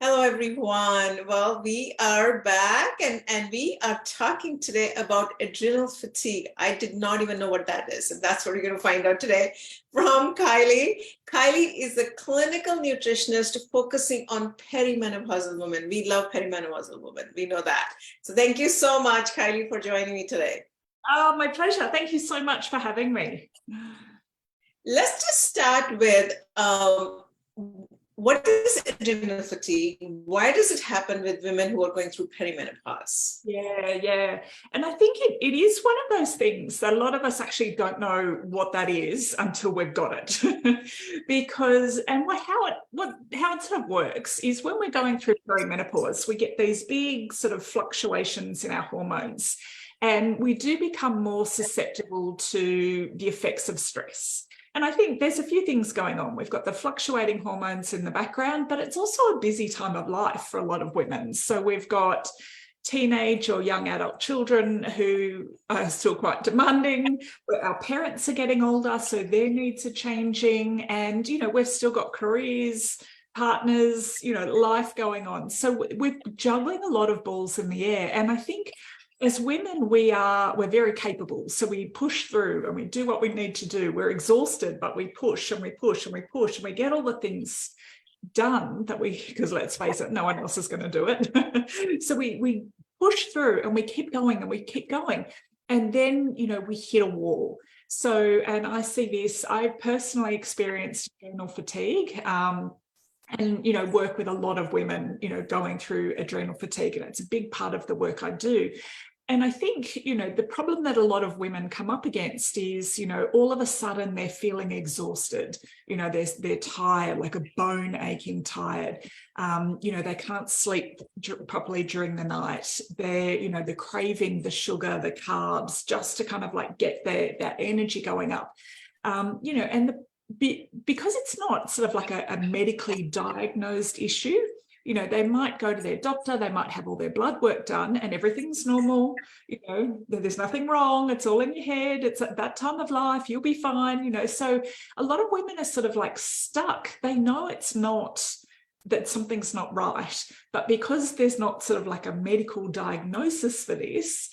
Hello, everyone. Well, we are back and we are talking today about adrenal fatigue. I did not even know what that is, and that's what we're going to find out today from Kylie. Kylie is a clinical nutritionist focusing on perimenopausal women. We love perimenopausal women. We know that. So thank you so much, Kylie, for joining me today. Oh, my pleasure. Thank you so much for having me. Let's just start with what is adrenal fatigue? Why does it happen with women who are going through perimenopause? Yeah. And I think it is one of those things that a lot of us actually don't know what that is until we've got it. Because, and how it sort of works is when we're going through perimenopause, we get these big sort of fluctuations in our hormones, and we do become more susceptible to the effects of stress. And I think there's a few things going on. We've got the fluctuating hormones in the background, but it's also a busy time of life for a lot of women. So we've got teenage or young adult children who are still quite demanding. Our parents are getting older, so their needs are changing. And, we've still got careers, partners, life going on. So we're juggling a lot of balls in the air. And I think as women, we're very capable. So we push through and we do what we need to do. We're exhausted, but we push and we push and we push and we get all the things done because let's face it, no one else is going to do it. So we push through and we keep going and we keep going. And then, we hit a wall. So, and I see this, I've personally experienced adrenal fatigue. And, work with a lot of women, going through adrenal fatigue. And it's a big part of the work I do. And I think, the problem that a lot of women come up against is, all of a sudden they're feeling exhausted. They're tired, like a bone aching tired. They can't sleep properly during the night. They're craving the sugar, the carbs, just to kind of like get that energy going up. Because it's not sort of like a medically diagnosed issue, they might go to their doctor, they might have all their blood work done and everything's normal, there's nothing wrong, it's all in your head, it's at that time of life, you'll be fine, so a lot of women are sort of like stuck. They know it's not, that something's not right, but because there's not sort of like a medical diagnosis for this,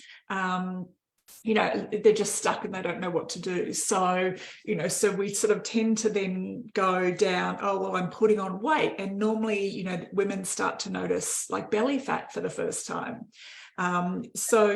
they're just stuck and they don't know what to do. So, so we sort of tend to then go down, oh, well, I'm putting on weight. And normally, women start to notice like belly fat for the first time. So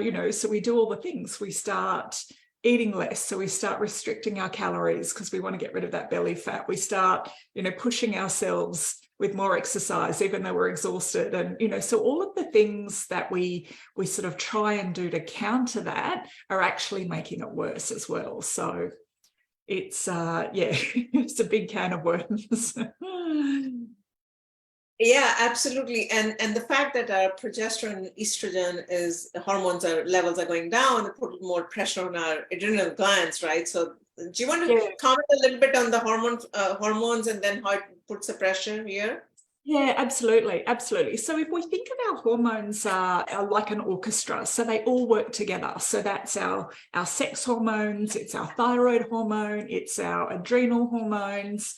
we do all the things. We start eating less. So we start restricting our calories because we want to get rid of that belly fat. We start, pushing ourselves with more exercise, even though we're exhausted. And, so all of the things that we sort of try and do to counter that are actually making it worse as well. So it's, it's a big can of worms. Yeah, absolutely. And the fact that our progesterone and estrogen levels are going down, it put more pressure on our adrenal glands, right? So do you want to comment a little bit on the hormones and then how it puts the pressure here? Yeah, absolutely. So if we think of our hormones are like an orchestra, so they all work together. So that's our sex hormones, it's our thyroid hormone, it's our adrenal hormones,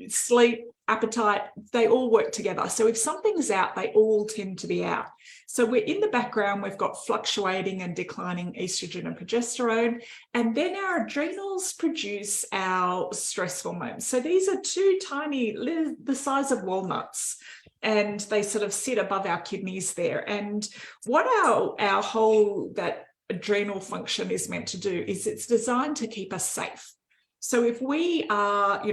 sleep, appetite, they all work together. So if something's out, they all tend to be out. So we're in the background, we've got fluctuating and declining estrogen and progesterone, and then our adrenals produce our stress hormones. So these are two tiny, the size of walnuts, and they sort of sit above our kidneys there. And what our whole, that adrenal function is meant to do is it's designed to keep us safe. So if we are,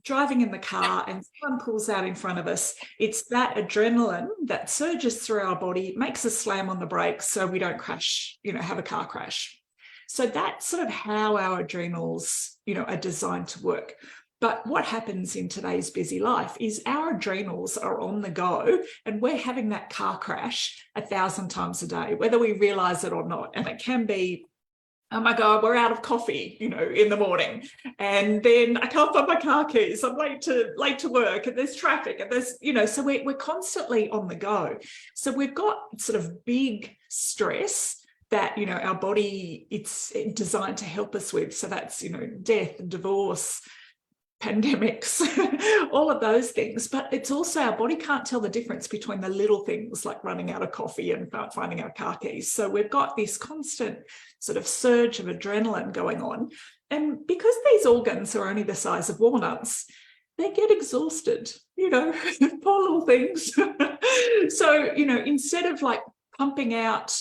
driving in the car and someone pulls out in front of us, it's that adrenaline that surges through our body, makes us slam on the brakes so we don't crash, have a car crash. So that's sort of how our adrenals, are designed to work. But what happens in today's busy life is our adrenals are on the go and we're having that car crash 1,000 times a day, whether we realize it or not. And it can be, oh my God, we're out of coffee, in the morning. And then I can't find my car keys. I'm late to work and there's traffic and there's, so we're constantly on the go. So we've got sort of big stress that, our body, it's designed to help us with. So that's, death, divorce, pandemics, all of those things. But it's also our body can't tell the difference between the little things like running out of coffee and finding our car keys. So we've got this constant sort of surge of adrenaline going on. And because these organs are only the size of walnuts, they get exhausted, poor little things. So, instead of like pumping out,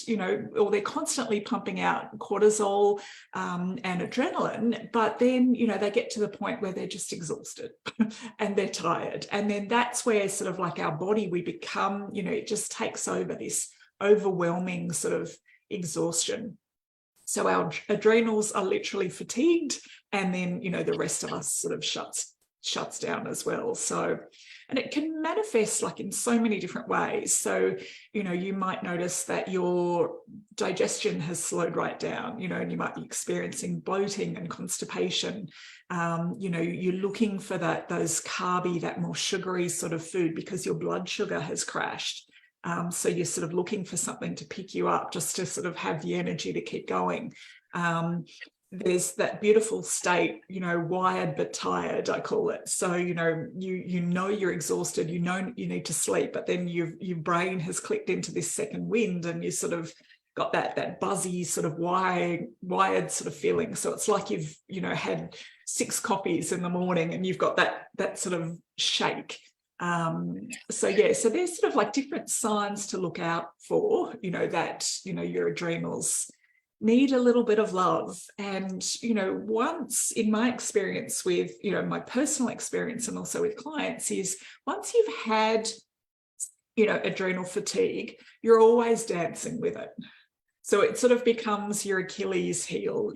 or they're constantly pumping out cortisol and adrenaline, but then, they get to the point where they're just exhausted and they're tired. And then that's where sort of like our body, we become, it just takes over this overwhelming sort of exhaustion. So our adrenals are literally fatigued, and then, the rest of us sort of shuts down as well. So, and it can manifest like in so many different ways. So, you might notice that your digestion has slowed right down, and you might be experiencing bloating and constipation. You're looking for those carby, that more sugary sort of food because your blood sugar has crashed. So you're sort of looking for something to pick you up just to sort of have the energy to keep going. There's that beautiful state, wired but tired, I call it. So, you're exhausted, you need to sleep, but then your brain has clicked into this second wind and you sort of got that buzzy sort of wired sort of feeling. So it's like you've, had 6 coffees in the morning and you've got that sort of shake. So there's sort of like different signs to look out for, that, your adrenals need a little bit of love. And, once in my experience with, my personal experience and also with clients is once you've had, adrenal fatigue, you're always dancing with it. So it sort of becomes your Achilles heel,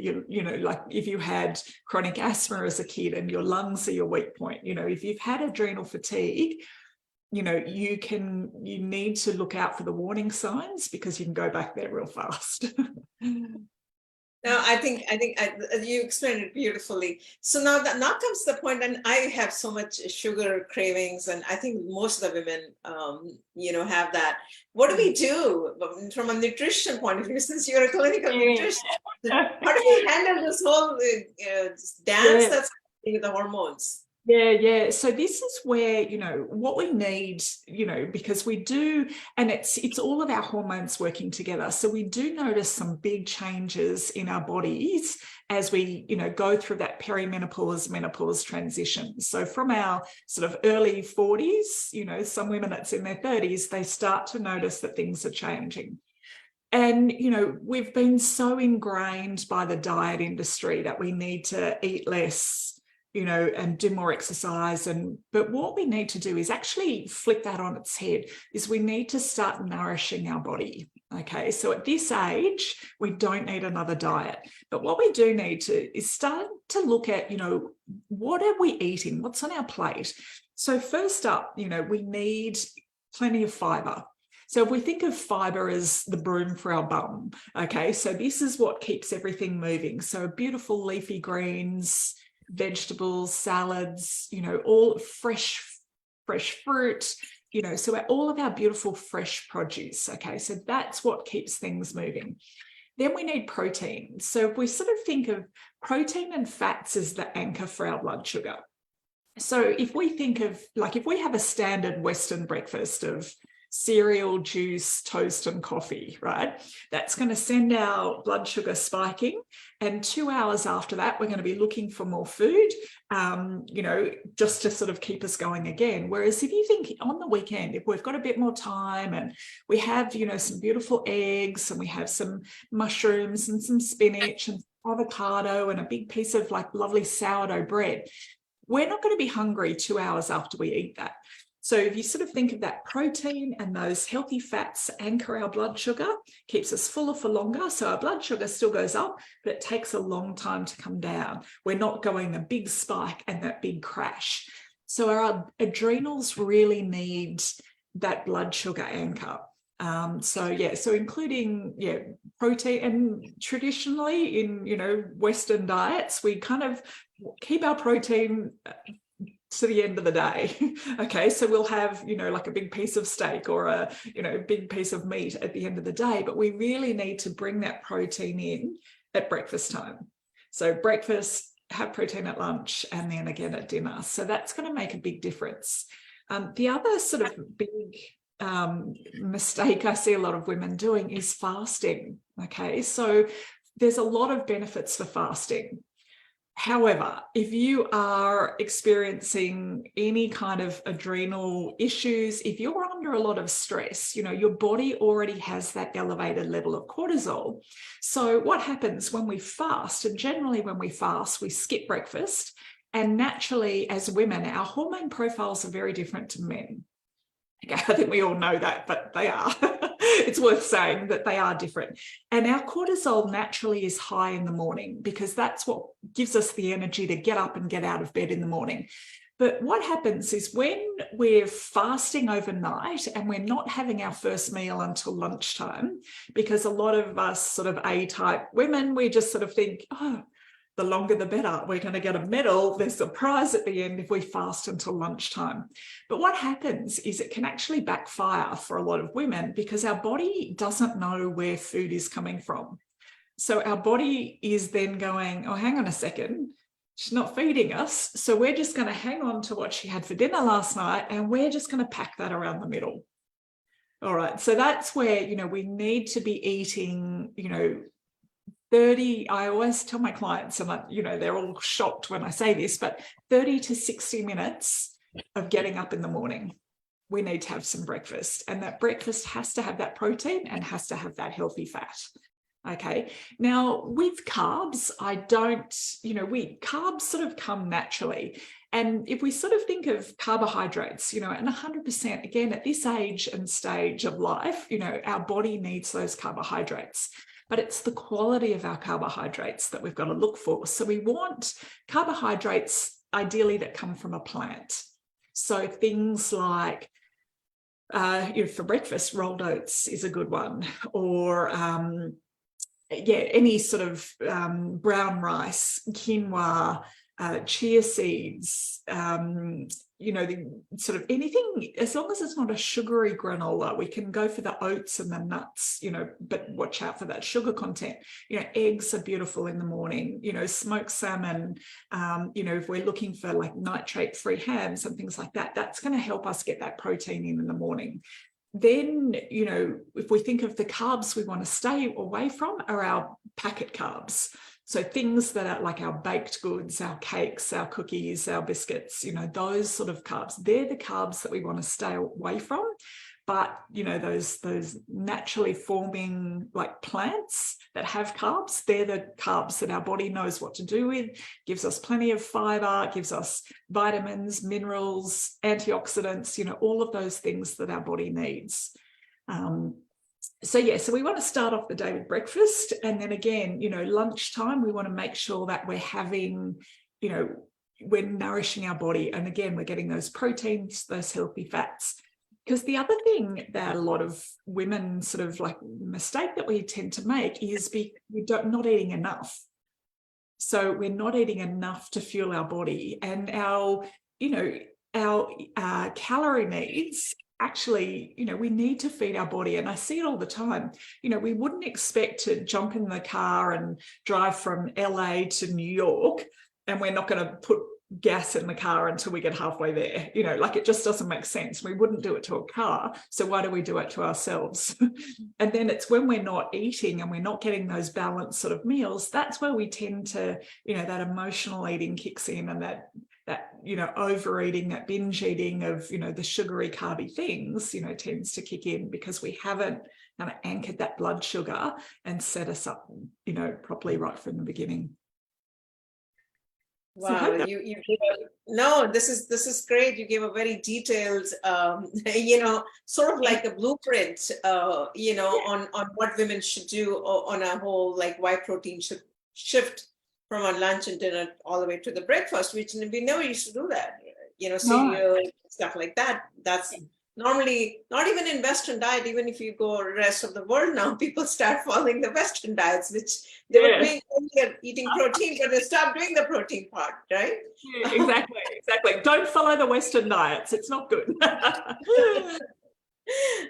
like if you had chronic asthma as a kid and your lungs are your weak point, if you've had adrenal fatigue, you need to look out for the warning signs because you can go back there real fast. No, I think you explained it beautifully. So now comes the point, and I have so much sugar cravings, and I think most of the women, have that. What do we do from a nutrition point of view? Since you're a clinical nutritionist, how do we handle this whole dance that's happening with the hormones? Yeah. So this is where, what we need, because we do, and it's all of our hormones working together. So we do notice some big changes in our bodies as we, go through that perimenopause, menopause transition. So from our sort of early 40s, some women that's in their 30s, they start to notice that things are changing. And, we've been so ingrained by the diet industry that we need to eat less, and do more exercise. But what we need to do is actually flip that on its head, is we need to start nourishing our body. Okay, so at this age, we don't need another diet. But what we do need to is start to look at, what are we eating? What's on our plate? So first up, we need plenty of fiber. So if we think of fiber as the broom for our bum, okay, so this is what keeps everything moving. So beautiful leafy greens, vegetables, salads, all fresh fruit, so all of our beautiful fresh produce. Okay, so that's what keeps things moving. Then we need protein. So if we sort of think of protein and fats as the anchor for our blood sugar. So if we think of, like, if we have a standard Western breakfast of cereal, juice, toast, and coffee, right? That's going to send our blood sugar spiking. And 2 hours after that, we're going to be looking for more food, just to sort of keep us going again. Whereas if you think on the weekend, if we've got a bit more time and we have, some beautiful eggs and we have some mushrooms and some spinach and avocado and a big piece of like lovely sourdough bread, we're not going to be hungry 2 hours after we eat that. So if you sort of think of that protein and those healthy fats anchor our blood sugar, keeps us fuller for longer. So our blood sugar still goes up, but it takes a long time to come down. We're not going a big spike and that big crash. So our adrenals really need that blood sugar anchor. So including protein, and traditionally in Western diets, we kind of keep our protein to the end of the day. Okay, so we'll have like a big piece of steak or a big piece of meat at the end of the day, but we really need to bring that protein in at breakfast time. So breakfast, have protein at lunch, and then again at dinner. So that's going to make a big difference. The other sort of big mistake I see a lot of women doing is fasting. Okay, so there's a lot of benefits for fasting. However, if you are experiencing any kind of adrenal issues, if you're under a lot of stress, your body already has that elevated level of cortisol. So what happens when we fast, and generally when we fast, we skip breakfast, and naturally as women, our hormone profiles are very different to men. Okay, I think we all know that, but they are. It's worth saying that they are different. And our cortisol naturally is high in the morning because that's what gives us the energy to get up and get out of bed in the morning. But what happens is when we're fasting overnight and we're not having our first meal until lunchtime, because a lot of us sort of A-type women, we just sort of think, oh, the longer the better. We're going to get a medal. There's a prize at the end if we fast until lunchtime. But what happens is it can actually backfire for a lot of women because our body doesn't know where food is coming from. So our body is then going, oh, hang on a second, she's not feeding us. So we're just going to hang on to what she had for dinner last night, and we're just going to pack that around the middle. All right. So that's where, we need to be eating, 30, I always tell my clients, and they're all shocked when I say this, but 30 to 60 minutes of getting up in the morning, we need to have some breakfast. And that breakfast has to have that protein and has to have that healthy fat. Okay. Now with carbs, carbs sort of come naturally. And if we sort of think of carbohydrates, and 100%, again, at this age and stage of life, our body needs those carbohydrates. But it's the quality of our carbohydrates that we've got to look for. So we want carbohydrates ideally that come from a plant. So things like, for breakfast, rolled oats is a good one, or any sort of brown rice, quinoa, chia seeds, the sort of anything, as long as it's not a sugary granola. We can go for the oats and the nuts, but watch out for that sugar content. Eggs are beautiful in the morning, smoked salmon, if we're looking for like nitrate-free hams and things like that, that's going to help us get that protein in the morning. Then, if we think of the carbs we want to stay away from are our packet carbs. So things that are like our baked goods, our cakes, our cookies, our biscuits, those sort of carbs, they're the carbs that we want to stay away from. But, those naturally forming like plants that have carbs, they're the carbs that our body knows what to do with, gives us plenty of fiber, gives us vitamins, minerals, antioxidants, all of those things that our body needs. So we want to start off the day with breakfast. And then again, lunchtime, we want to make sure that we're having, we're nourishing our body. And again, we're getting those proteins, those healthy fats. Because the other thing that a lot of women sort of like mistake that we tend to make is we're not eating enough. So we're not eating enough to fuel our body, and our calorie needs. Actually, we need to feed our body. And I see it all the time. We wouldn't expect to jump in the car and drive from LA to New York, and we're not going to put gas in the car until we get halfway there. It just doesn't make sense. We wouldn't do it to a car. So why do we do it to ourselves? And then it's when we're not eating and we're not getting those balanced sort of meals, that's where we tend to, that emotional eating kicks in, and that overeating, that binge eating of, the sugary carby things, tends to kick in because we haven't kind of anchored that blood sugar and set us up, properly right from the beginning. Wow, this is great. You gave a very detailed, sort of like a blueprint, on what women should do on a whole, like why protein should shift from our lunch and dinner all the way to the breakfast, which we never used to do that, cereal, stuff like that. That's normally not even in Western diet. Even if you go rest of the world now, people start following the Western diets, which they were doing earlier, eating protein, but they stopped doing the protein part, right? Yeah, exactly. Don't follow the Western diets. It's not good.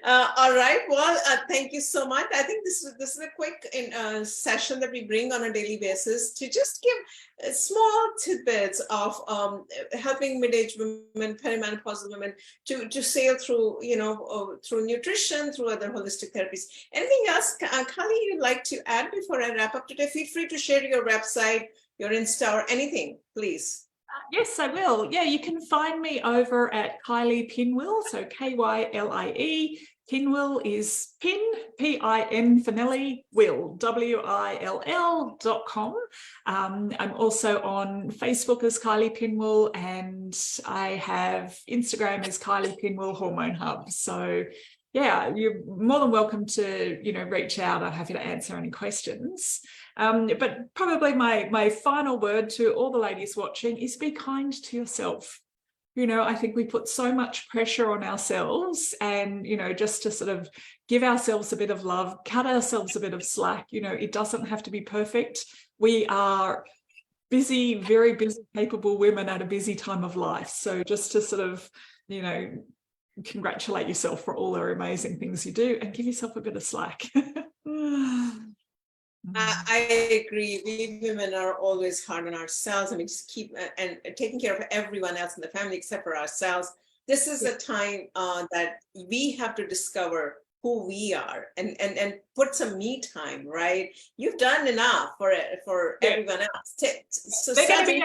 All right. Well, thank you so much. I think this is a quick session that we bring on a daily basis to just give small tidbits of helping mid-age women, perimenopausal women to sail through, through nutrition, through other holistic therapies. Anything else, Kylie, you'd like to add before I wrap up today? Feel free to share your website, your Insta, or anything, please. Yes, I will. Yeah, you can find me over at Kylie Pinwill, so Kylie. Pinwill is pin, P-I-N for Nelly, will, WILL.com. I'm also on Facebook as Kylie Pinwill, and I have Instagram as Kylie Pinwill Hormone Hub. So yeah, you're more than welcome to, reach out. I'm happy to answer any questions. But probably my final word to all the ladies watching is be kind to yourself. I think we put so much pressure on ourselves, and, just to sort of give ourselves a bit of love, cut ourselves a bit of slack. It doesn't have to be perfect. We are busy, very busy, capable women at a busy time of life. So just to sort of, congratulate yourself for all the amazing things you do and give yourself a bit of slack. I agree. We women are always hard on ourselves. I mean, just keep and taking care of everyone else in the family except for ourselves. This is a time that we have to discover who we are and put some me time, right? You've done enough for everyone else. So start doing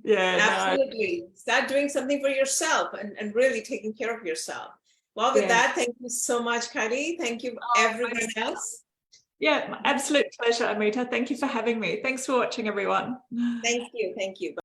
absolutely. Start doing something for yourself and really taking care of yourself. Well, with that, thank you so much, Kylie. Thank you, everyone else. Yeah, absolute pleasure, Amrita. Thank you for having me. Thanks for watching, everyone. Thank you. Thank you.